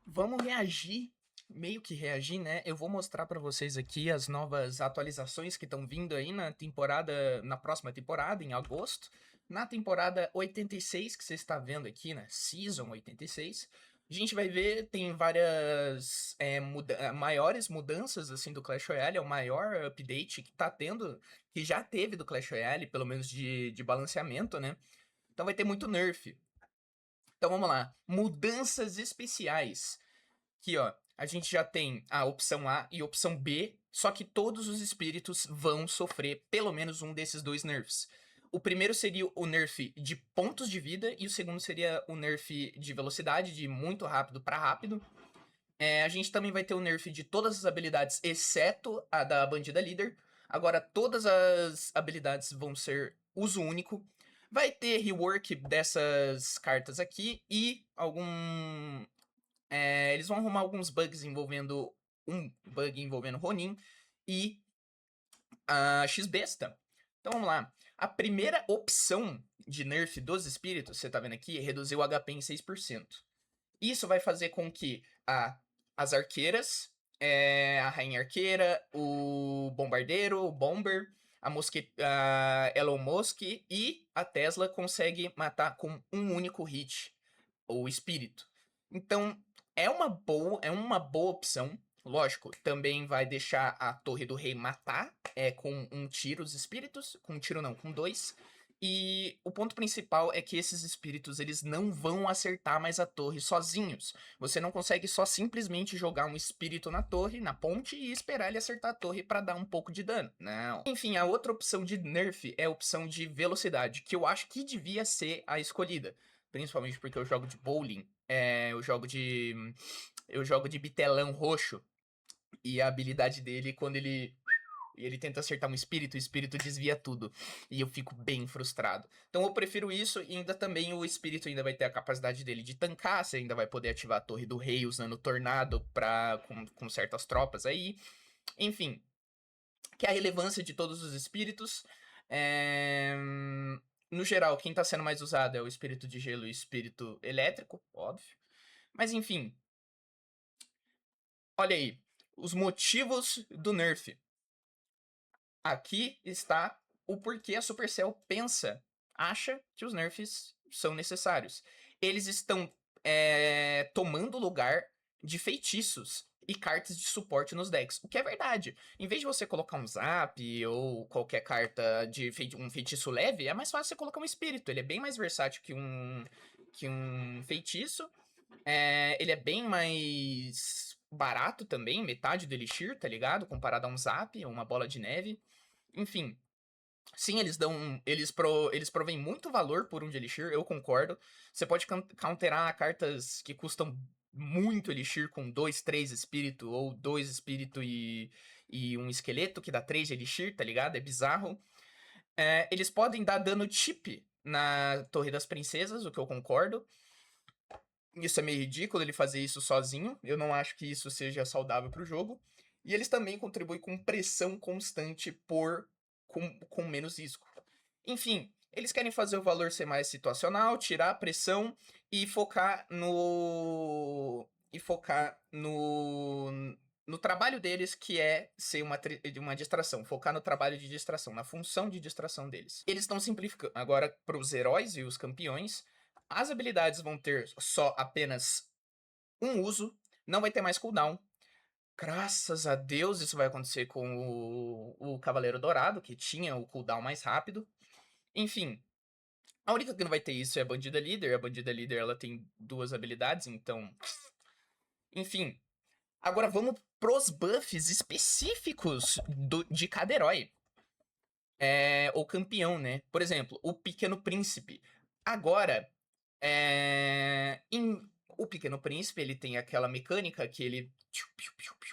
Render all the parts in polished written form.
Vamos reagir, meio que reagir, né? Eu vou mostrar pra vocês aqui as novas atualizações que estão vindo aí na próxima temporada, em agosto. Na temporada 86, que você está vendo aqui, né? Season 86. A gente vai ver, tem várias maiores mudanças, assim, do Clash Royale. É o maior update que tá tendo, que já teve do Clash Royale, pelo menos de balanceamento, né? Então vai ter muito nerf. Então vamos lá. Mudanças especiais. Aqui, ó, a gente já tem a opção A e a opção B, só que todos os espíritos vão sofrer pelo menos um desses dois nerfs. O primeiro seria o nerf de pontos de vida e o segundo seria o nerf de velocidade, de muito rápido para rápido. A gente também vai ter o nerf de todas as habilidades, exceto a da bandida líder. Agora, todas as habilidades vão ser uso único. Vai ter rework dessas cartas aqui e eles vão arrumar alguns bugs envolvendo um bug envolvendo Ronin e a X-Besta. Então vamos lá. A primeira opção de nerf dos espíritos, você tá vendo aqui, é reduzir o HP em 6%. Isso vai fazer com que as arqueiras, a rainha arqueira, o bombardeiro, o bomber, a Elon Musk e a Tesla conseguem matar com um único hit o espírito. Então, é uma boa opção. Lógico, também vai deixar a Torre do Rei matar com um tiro os espíritos. Com um tiro não, com dois. E o ponto principal é que esses espíritos eles não vão acertar mais a torre sozinhos. Você não consegue só simplesmente jogar um espírito na torre, na ponte, e esperar ele acertar a torre para dar um pouco de dano. Não. Enfim, a outra opção de nerf é a opção de velocidade, que eu acho que devia ser a escolhida. Principalmente porque eu jogo de bowling. Eu jogo de bitelão roxo. E a habilidade dele, quando ele tenta acertar um espírito, o espírito desvia tudo. E eu fico bem frustrado. Então eu prefiro isso e ainda também o espírito ainda vai ter a capacidade dele de tancar. Você ainda vai poder ativar a Torre do Rei usando o Tornado com certas tropas aí. Enfim, que é a relevância de todos os espíritos. É... No geral, quem tá sendo mais usado é o espírito de gelo e o espírito elétrico, óbvio. Mas enfim, olha aí. Os motivos do nerf. Aqui está o porquê a Supercell acha que os nerfs são necessários. Eles estão tomando lugar de feitiços e cartas de suporte nos decks. O que é verdade. Em vez de você colocar um zap ou qualquer carta de um feitiço leve, é mais fácil você colocar um espírito. Ele é bem mais versátil que um feitiço. Ele é bem mais barato também, metade do Elixir, tá ligado? Comparado a um zap ou uma bola de neve. Enfim, sim, eles provêm muito valor por um de Elixir, eu concordo. Você pode counterar cartas que custam muito Elixir com 2, 3 espírito, ou 2 espírito e um esqueleto, que dá 3 de Elixir, tá ligado? É bizarro. Eles podem dar dano chip na Torre das Princesas, o que eu concordo. Isso é meio ridículo ele fazer isso sozinho. Eu não acho que isso seja saudável pro jogo. E eles também contribuem com pressão constante com menos risco. Enfim, eles querem fazer o valor ser mais situacional, tirar a pressão e focar no trabalho deles, que é ser uma distração, focar no trabalho de distração, na função de distração deles. Eles estão simplificando agora para os heróis e os campeões. As habilidades vão ter só apenas um uso, não vai ter mais cooldown. Graças a Deus isso vai acontecer com o Cavaleiro Dourado, que tinha o cooldown mais rápido. Enfim, a única que não vai ter isso é a Bandida Líder. A Bandida Líder ela tem duas habilidades, então. Enfim. Agora vamos pros buffs específicos de cada herói. O campeão, né? Por exemplo, o Pequeno Príncipe. Agora, o Pequeno Príncipe, ele tem aquela mecânica que ele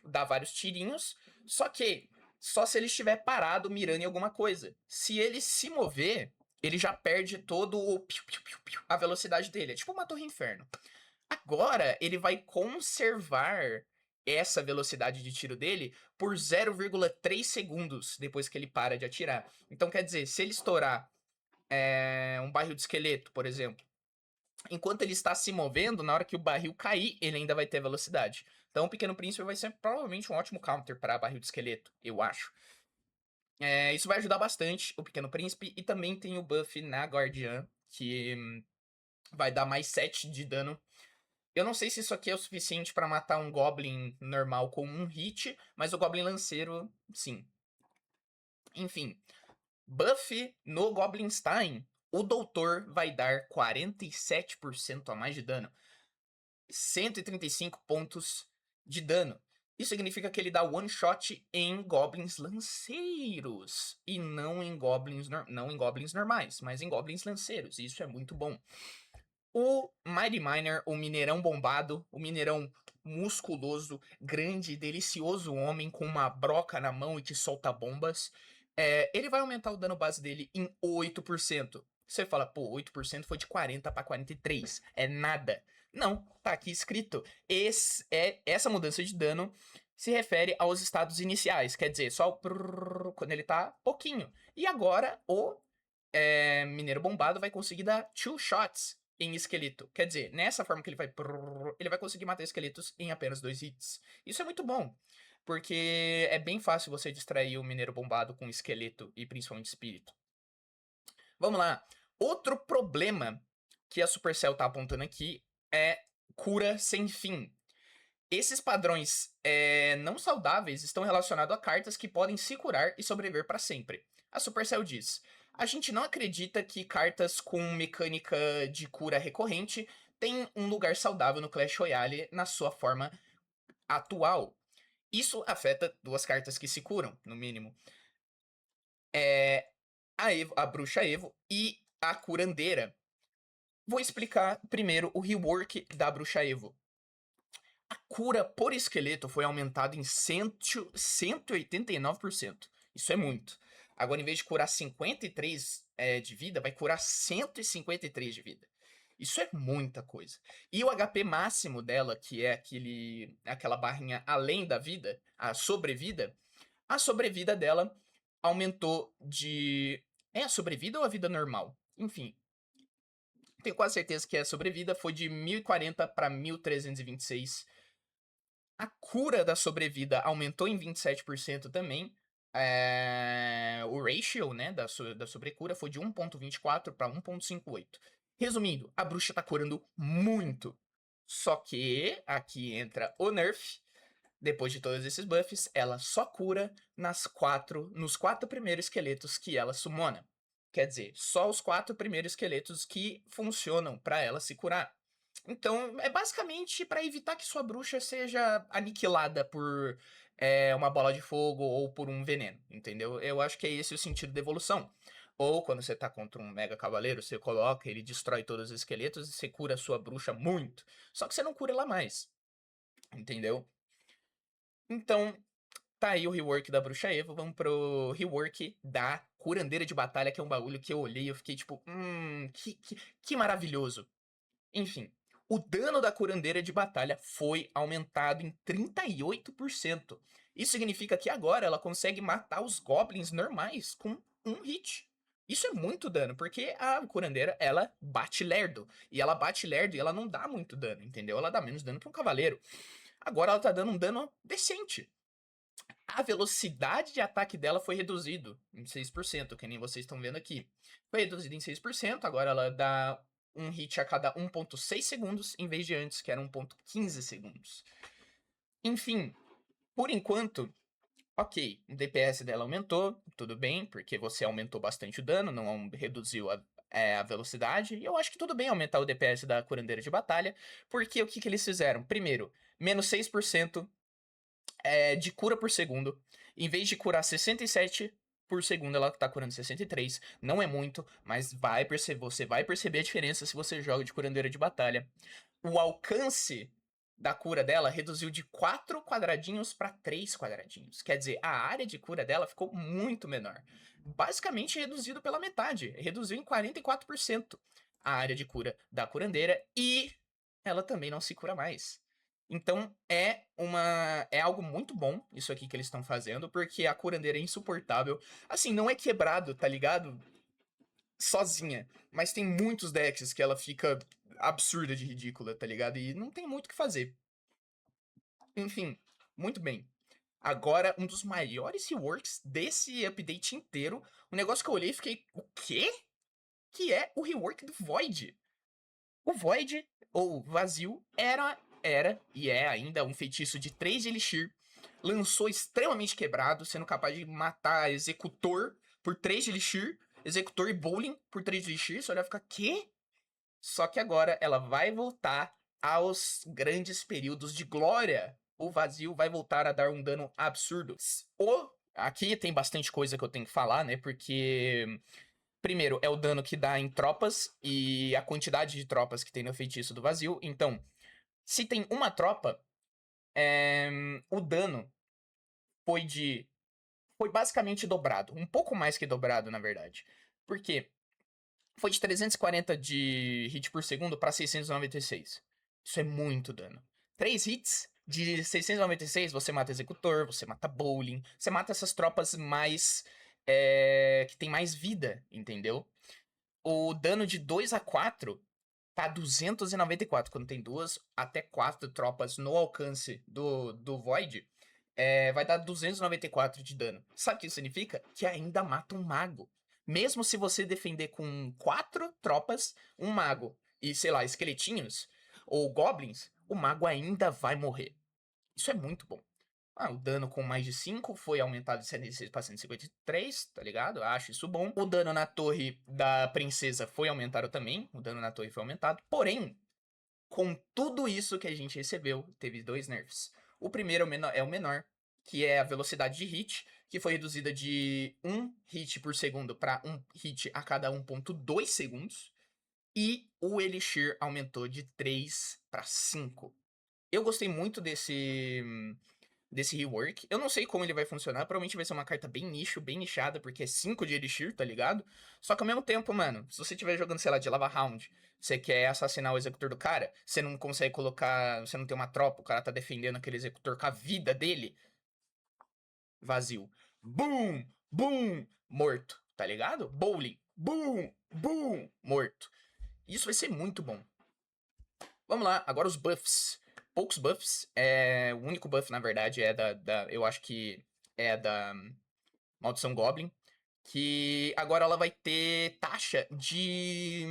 dá vários tirinhos, só que só se ele estiver parado mirando em alguma coisa. Se ele se mover, ele já perde todo a velocidade dele. É tipo uma Torre Inferno. Agora, ele vai conservar essa velocidade de tiro dele por 0,3 segundos depois que ele para de atirar. Então, quer dizer, se ele estourar um barril de esqueleto, por exemplo, enquanto ele está se movendo, na hora que o barril cair, ele ainda vai ter velocidade. Então o Pequeno Príncipe vai ser provavelmente um ótimo counter para barril de esqueleto, eu acho. Isso vai ajudar bastante o Pequeno Príncipe. E também tem o buff na Guardiã, que vai dar mais 7 de dano. Eu não sei se isso aqui é o suficiente pra matar um Goblin normal com um hit, mas o Goblin Lanceiro, sim. Enfim, buff no Goblinstein, o Doutor vai dar 47% a mais de dano. 135 pontos de dano. Isso significa que ele dá one shot em goblins lanceiros e não em goblins normais, mas em goblins lanceiros. Isso é muito bom. O Mighty Miner, o mineirão bombado, o mineirão musculoso, grande, delicioso homem com uma broca na mão e que solta bombas, ele vai aumentar o dano base dele em 8%. Você fala, pô, 8% foi de 40 para 43. É nada. Não, tá aqui escrito. Essa mudança de dano se refere aos estados iniciais, quer dizer, só quando ele tá pouquinho. E agora o Mineiro Bombado vai conseguir dar 2 shots em esqueleto. Quer dizer, nessa forma que ele vai conseguir matar esqueletos em apenas 2 hits. Isso é muito bom, porque é bem fácil você distrair o Mineiro Bombado com esqueleto e principalmente espírito. Vamos lá. Outro problema que a Supercell tá apontando aqui é cura sem fim. Esses padrões não saudáveis estão relacionados a cartas que podem se curar e sobreviver para sempre. A Supercell diz: a gente não acredita que cartas com mecânica de cura recorrente têm um lugar saudável no Clash Royale na sua forma atual. Isso afeta duas cartas que se curam, no mínimo. A Bruxa Evo e a Curandeira. Vou explicar primeiro o rework da Bruxa Evo. A cura por esqueleto foi aumentada em 189%. Isso é muito. Agora, em vez de curar 53 de vida, vai curar 153 de vida. Isso é muita coisa. E o HP máximo dela, que é aquela barrinha além da vida, a sobrevida dela aumentou de... É a sobrevida ou a vida normal? Enfim, tenho quase certeza que a sobrevida foi de 1040 para 1326. A cura da sobrevida aumentou em 27% também. O ratio, né, da sobrecura foi de 1.24 para 1.58. Resumindo, a bruxa tá curando muito. Só que aqui entra o nerf. Depois de todos esses buffs, ela só cura nos 4 primeiros esqueletos que ela summona. Quer dizer, só os 4 primeiros esqueletos que funcionam para ela se curar. Então, é basicamente para evitar que sua bruxa seja aniquilada por uma bola de fogo ou por um veneno, entendeu? Eu acho que é esse o sentido da evolução. Ou quando você tá contra um mega cavaleiro, você coloca, ele destrói todos os esqueletos e você cura a sua bruxa muito. Só que você não cura ela mais, entendeu? Então, tá aí o rework da Bruxa Evo. Vamos pro rework da Curandeira de Batalha, que é um bagulho que eu olhei e eu fiquei tipo, que maravilhoso. Enfim, o dano da Curandeira de Batalha foi aumentado em 38%. Isso significa que agora ela consegue matar os goblins normais com um hit. Isso é muito dano, porque a curandeira, ela bate lerdo. E ela bate lerdo e ela não dá muito dano, entendeu? Ela dá menos dano que um cavaleiro. Agora ela tá dando um dano decente. A velocidade de ataque dela foi reduzido em 6%, que nem vocês estão vendo aqui. Foi reduzido em 6%, agora ela dá um hit a cada 1.6 segundos, em vez de antes, que era 1.15 segundos. Enfim, por enquanto, ok, o DPS dela aumentou, tudo bem, porque você aumentou bastante o dano, não reduziu a velocidade, e eu acho que tudo bem aumentar o DPS da curandeira de batalha, porque o que eles fizeram? Primeiro, menos 6% de cura por segundo. Em vez de curar 67 por segundo, ela tá curando 63. Não é muito, mas você vai perceber a diferença se você joga de curandeira de batalha. O alcance da cura dela reduziu de 4 quadradinhos para 3 quadradinhos. Quer dizer, a área de cura dela ficou muito menor. Basicamente reduzido pela metade. Reduziu em 44% a área de cura da curandeira e ela também não se cura mais. Então é algo muito bom isso aqui que eles estão fazendo, porque a curandeira é insuportável. Assim, não é quebrado, tá ligado? Sozinha. Mas tem muitos decks que ela fica absurda de ridícula, tá ligado? E não tem muito o que fazer. Enfim, muito bem. Agora, um dos maiores reworks desse update inteiro. Um negócio que eu olhei e fiquei, o quê? Que é o rework do Void. O Void, ou Vazio, era e é ainda um feitiço de 3 de Elixir. Lançou extremamente quebrado, sendo capaz de matar Executor por 3 de Elixir, Executor e Bowling por 3 de Elixir. Você olha e fica, quê? Só que agora ela vai voltar aos grandes períodos de glória. O Vazio vai voltar a dar um dano absurdo. Aqui tem bastante coisa que eu tenho que falar, né? Porque primeiro, é o dano que dá em tropas e a quantidade de tropas que tem no feitiço do Vazio. Então, se tem uma tropa, o dano foi de. Foi basicamente dobrado. Um pouco mais que dobrado, na verdade. Por quê? Foi de 340 de hit por segundo para 696. Isso é muito dano. 3 hits de 696, você mata Executor, você mata Bowling, você mata essas tropas mais. Que tem mais vida, entendeu? O dano de 2 a 4 tá 294. Quando tem 2 até 4 tropas no alcance do Void, vai dar 294 de dano. Sabe o que isso significa? Que ainda mata um mago. Mesmo se você defender com 4 tropas, um mago e, sei lá, esqueletinhos ou goblins, o mago ainda vai morrer. Isso é muito bom. O dano com mais de 5 foi aumentado de 76 para 153, tá ligado? Eu acho isso bom. O dano na torre da princesa foi aumentado também. O dano na torre foi aumentado. Porém, com tudo isso que a gente recebeu, teve 2 nerfs. O primeiro é o menor, que é a velocidade de hit, que foi reduzida de 1 hit por segundo para 1 hit a cada 1.2 segundos. E o Elixir aumentou de 3 para 5. Eu gostei muito desse rework. Eu não sei como ele vai funcionar. Provavelmente vai ser uma carta bem nicho, bem nichada, porque é 5 de Elixir, tá ligado? Só que ao mesmo tempo, mano, se você estiver jogando, sei lá, de Lava Round, você quer assassinar o executor do cara, você não consegue colocar. Você não tem uma tropa, o cara tá defendendo aquele executor com a vida dele. Vazio. Boom! Boom! Morto, tá ligado? Bowling. Boom! Boom! Morto. Isso vai ser muito bom. Vamos lá, agora os buffs. Poucos buffs. O único buff, na verdade, é eu acho que é da Maldição Goblin. Que agora ela vai ter taxa de.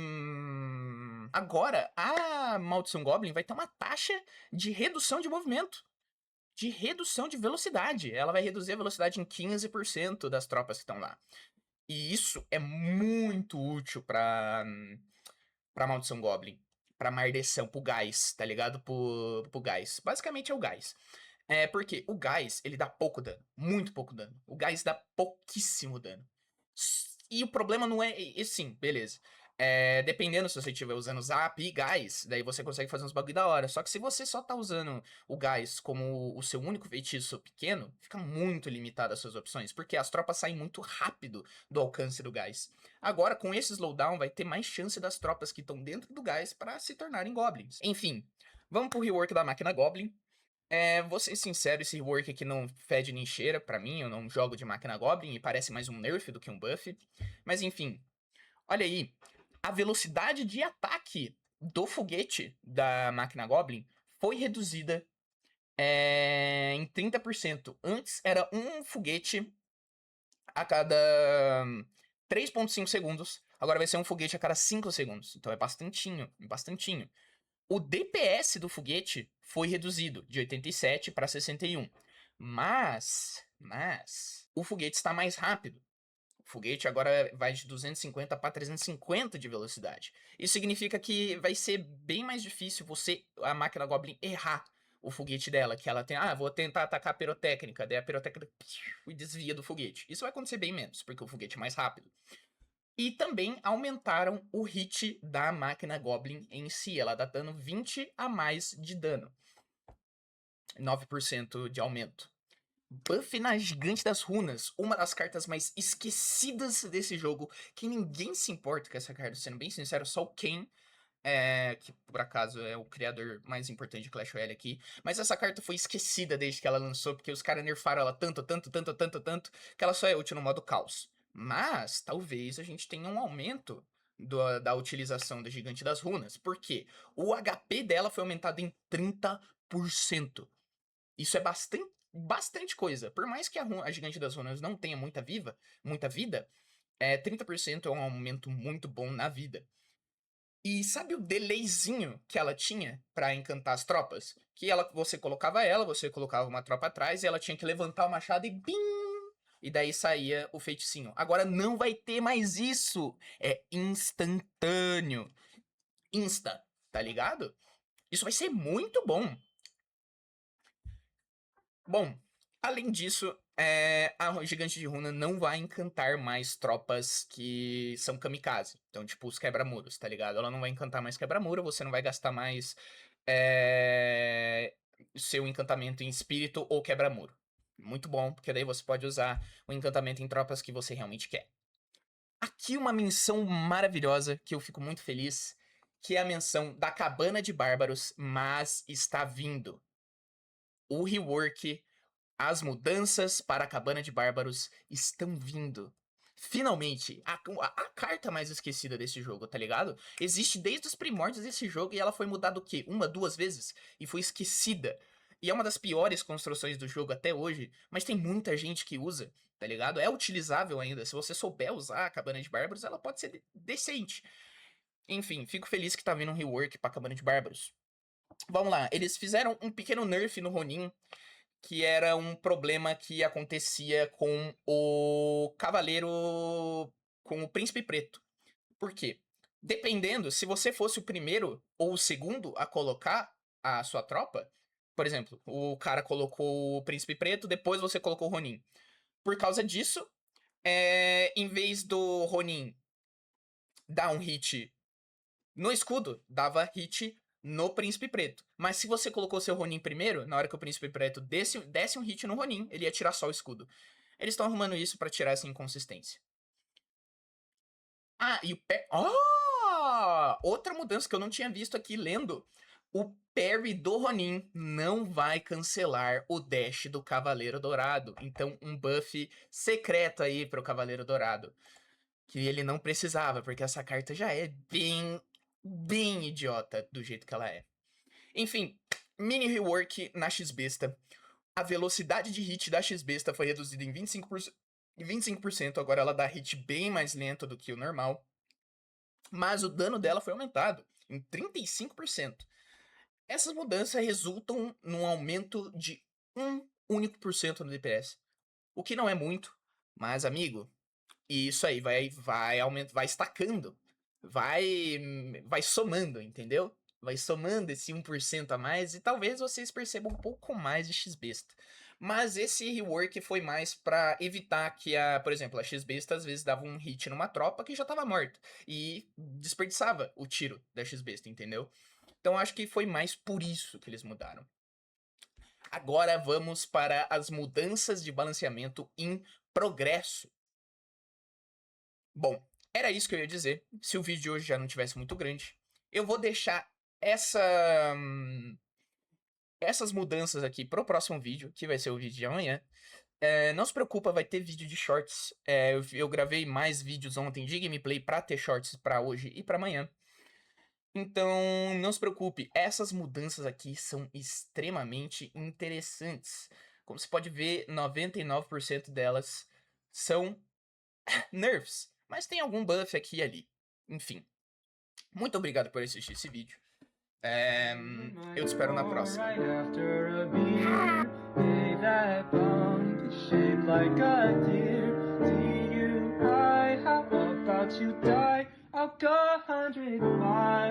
Agora, a Maldição Goblin vai ter uma taxa de redução de movimento. De redução de velocidade. Ela vai reduzir a velocidade em 15% das tropas que estão lá. E isso é muito útil pra Maldição Goblin. Pra Maldição, pro gás, tá ligado? Pro gás. Basicamente é o gás. Porque o gás, ele dá pouco dano. Muito pouco dano. O gás dá pouquíssimo dano. E o problema não é. Sim, beleza. Dependendo se você estiver usando Zap e gás, daí você consegue fazer uns bagulho da hora. Só que se você só tá usando o gás como o seu único feitiço pequeno, fica muito limitado as suas opções. Porque as tropas saem muito rápido do alcance do gás. Agora, com esse slowdown, vai ter mais chance das tropas que estão dentro do gás para se tornarem goblins. Enfim, vamos pro rework da máquina Goblin. Vou ser sincero, esse rework aqui não fede nem cheira pra mim, eu não jogo de máquina Goblin e parece mais um nerf do que um buff. Mas enfim, olha aí, a velocidade de ataque do foguete da máquina Goblin foi reduzida em 30%. Antes era um foguete a cada 3.5 segundos, agora vai ser um foguete a cada 5 segundos. Então é bastantinho, bastantinho. O DPS do foguete foi reduzido de 87 para 61. Mas o foguete está mais rápido. O foguete agora vai de 250 para 350 de velocidade. Isso significa que vai ser bem mais difícil a máquina Goblin, errar o foguete dela. Que ela tem, vou tentar atacar a pirotécnica. Daí a pirotécnica desvia do foguete. Isso vai acontecer bem menos, porque o foguete é mais rápido. E também aumentaram o hit da máquina Goblin em si. Ela dá dano 20 a mais de dano. 9% de aumento. Buff na Gigante das Runas. Uma das cartas mais esquecidas desse jogo. Que ninguém se importa com essa carta, sendo bem sincero. Só o Ken, que por acaso é o criador mais importante de Clash Royale aqui. Mas essa carta foi esquecida desde que ela lançou. Porque os caras nerfaram ela tanto, que ela só é útil no modo caos. Mas talvez a gente tenha um aumento da utilização da Gigante das Runas. Por quê? O HP dela foi aumentado em 30%. Isso é bastante coisa. Por mais que a Gigante das Runas não tenha muita vida, 30% é um aumento muito bom na vida. E sabe o delayzinho que ela tinha pra encantar as tropas? Que você colocava uma tropa atrás e ela tinha que levantar o machado e bim! E daí saía o feiticinho. Agora não vai ter mais isso. É instantâneo. Insta, tá ligado? Isso vai ser muito bom. Bom, além disso, a Gigante de Runa não vai encantar mais tropas que são kamikaze. Então, tipo, os quebra-muros, tá ligado? Ela não vai encantar mais quebra-muro, você não vai gastar mais seu encantamento em espírito ou quebra-muro. Muito bom, porque daí você pode usar o encantamento em tropas que você realmente quer. Aqui uma menção maravilhosa, que eu fico muito feliz, que é a menção da Cabana de Bárbaros, mas está vindo. O rework, as mudanças para a Cabana de Bárbaros estão vindo. Finalmente, a carta mais esquecida desse jogo, tá ligado? Existe desde os primórdios desse jogo e ela foi mudada o quê? 1, 2 vezes? E foi esquecida. E é uma das piores construções do jogo até hoje, mas tem muita gente que usa, tá ligado? É utilizável ainda. Se você souber usar a Cabana de Bárbaros, ela pode ser decente. Enfim, fico feliz que tá vindo um rework pra Cabana de Bárbaros. Vamos lá, eles fizeram um pequeno nerf no Ronin, que era um problema que acontecia com o Cavaleiro, com o Príncipe Preto. Por quê? Dependendo, se você fosse o primeiro ou o segundo a colocar a sua tropa, por exemplo, o cara colocou o Príncipe Preto, depois você colocou o Ronin. Por causa disso, em vez do Ronin dar um hit no escudo, dava hit no Príncipe Preto. Mas se você colocou seu Ronin primeiro, na hora que o Príncipe Preto desse um hit no Ronin, ele ia tirar só o escudo. Eles estão arrumando isso pra tirar essa inconsistência. Ah, e o outra mudança que eu não tinha visto aqui lendo. O parry do Ronin não vai cancelar o dash do Cavaleiro Dourado. Então, um buff secreto aí pro Cavaleiro Dourado. Que ele não precisava, porque essa carta já é bem idiota do jeito que ela é. Enfim, mini rework na X-Besta. A velocidade de hit da X-Besta foi reduzida em 25%, agora ela dá hit bem mais lento do que o normal. Mas o dano dela foi aumentado em 35%. Essas mudanças resultam num aumento de 1 único por cento no DPS. O que não é muito, mas amigo, isso aí vai estacando, vai somando, entendeu? Vai somando esse 1% a mais e talvez vocês percebam um pouco mais de X-Besta. Mas esse rework foi mais pra evitar que por exemplo, a X-Besta às vezes dava um hit numa tropa que já tava morta e desperdiçava o tiro da X-Besta, entendeu? Então acho que foi mais por isso que eles mudaram. Agora vamos para as mudanças de balanceamento em progresso. Bom, era isso que eu ia dizer. Se o vídeo de hoje já não tivesse muito grande, eu vou deixar essas mudanças aqui pro próximo vídeo, que vai ser o vídeo de amanhã. Não se preocupa, vai ter vídeo de shorts. Eu gravei mais vídeos ontem de gameplay pra ter shorts pra hoje e pra amanhã. Então, não se preocupe, essas mudanças aqui são extremamente interessantes. Como você pode ver, 99% delas são nerfs, mas tem algum buff aqui e ali. Enfim, muito obrigado por assistir esse vídeo. Eu te espero na próxima. I'll go 100 miles.